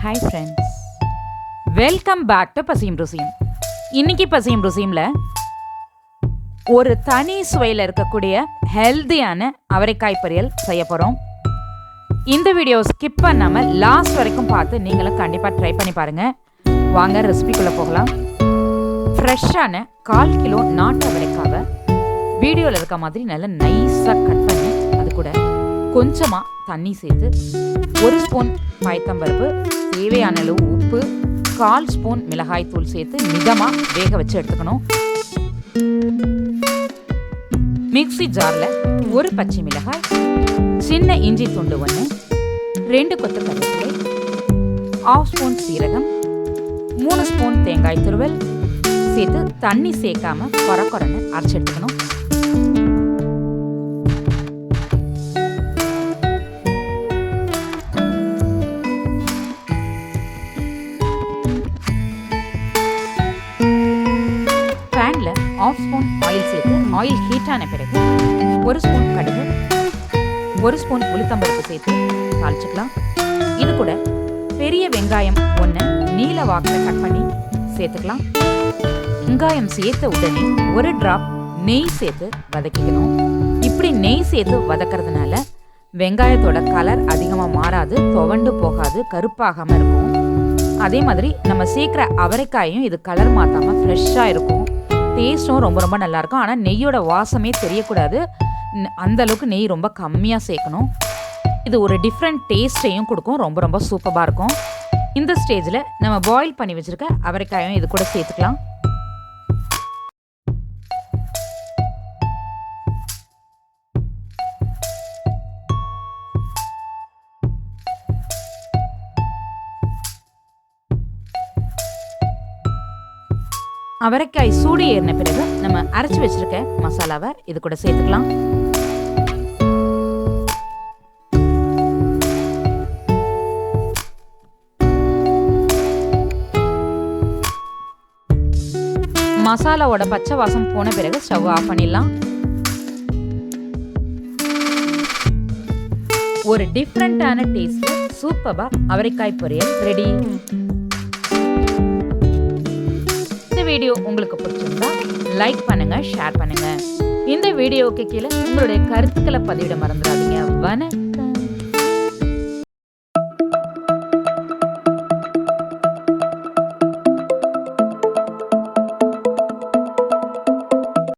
Hi friends, welcome back to பசியும் ருசியும். இன்னைக்கு பசியும் ருசியும்ல ஒரு தனி சுவையில் இருக்கக்கூடிய ஹெல்தியான அவரைக்காய் பொரியல் செய்ய போகிறோம். இந்த வீடியோ ஸ்கிப் பண்ணாமல் லாஸ்ட் வரைக்கும் பார்த்து நீங்களும் கண்டிப்பாக ட்ரை பண்ணி பாருங்கள். வாங்க ரெசிபிக்குள்ளே போகலாம். ஃப்ரெஷ்ஷான 1/4 கிலோ நாட்டு அவரைக்காவை வீடியோவில் இருக்க மாதிரி நல்லா நைஸாக கட் பண்ணி அது கூட கொஞ்சமாக தண்ணி சேர்த்து 1 ஸ்பூன் பயத்தம்பருப்பு, தேவையான அளவு உப்பு, 1/4 ஸ்பூன் மிளகாய் தூள் சேர்த்து மிதமாக வேக வச்சு எடுத்துக்கணும். மிக்ஸி ஜாரில் 1 பச்சை மிளகாய், சின்ன இஞ்சி துண்டு 1, 2 கொத்து கருவேப்பிலை, 1/2 ஸ்பூன் சீரகம், 3 ஸ்பூன் தேங்காய் துருவல் சேர்த்து தண்ணி சேர்க்காம கொரன்னு அரைச்சி எடுத்துக்கணும். பேன்ல 1/2 ஸ்பூன் ஆயில் சேர்த்து ஆயில் ஹீட் ஆன பிறகு 1 ஸ்பூன் கடுகு, 1 ஸ்பூன் உளுத்தம்பருப்பு சேர்த்து தாளிச்சுக்கலாம். இது கூட பெரிய வெங்காயம் 1 நீல வாக்கில் கட் பண்ணி சேர்த்துக்கலாம். வெங்காயம் சேர்த்த உடனே 1 டிராப் நெய் சேர்த்து வதக்கிக்கணும். இப்படி நெய் சேர்த்து வதக்கிறதுனால வெங்காயத்தோட கலர் அதிகமாக மாறாது, துவண்டு போகாது, கருப்பாகாமல் இருக்கும். அதே மாதிரி நம்ம சேர்க்குற அவரைக்காயும் இது கலர் மாற்றாமல் ஃப்ரெஷ்ஷாக இருக்கும். டேஸ்ட்டும் ரொம்ப ரொம்ப நல்லாயிருக்கும். ஆனால் நெய்யோட வாசமே தெரியக்கூடாது, அந்த அளவுக்கு நெய் ரொம்ப கம்மியாக சேர்க்கணும். இது ஒரு டிஃப்ரெண்ட் டேஸ்ட்டையும் கொடுக்கும், ரொம்ப ரொம்ப சூப்பராக இருக்கும். இந்த ஸ்டேஜில் நம்ம பாயில் பண்ணி வச்சுருக்க அவரைக்காயும் இது கூட சேர்த்துக்கலாம். அவரைக்காய் சூடு ஏறின பிறகு நம்ம அரைச்சி வச்சிருக்க மசாலாவை இது கூட சேர்த்துக்கலாம். மசாலாவோட பச்சை வாசம் போன பிறகு ஸ்டவ் ஆஃப் பண்ணிடலாம். ஒரு டிஃப்ரெண்டான டேஸ்ட் சூப்பரா அவரைக்காய் பொரியல் ரெடி. வீடியோ உங்களுக்கு பிடிச்சிருந்தா லைக் பண்ணுங்க, ஷேர் பண்ணுங்க. இந்த வீடியோவுக்கு கீழே உங்களுடைய கருத்துக்களை பதிவிட மறந்துடாதீங்க.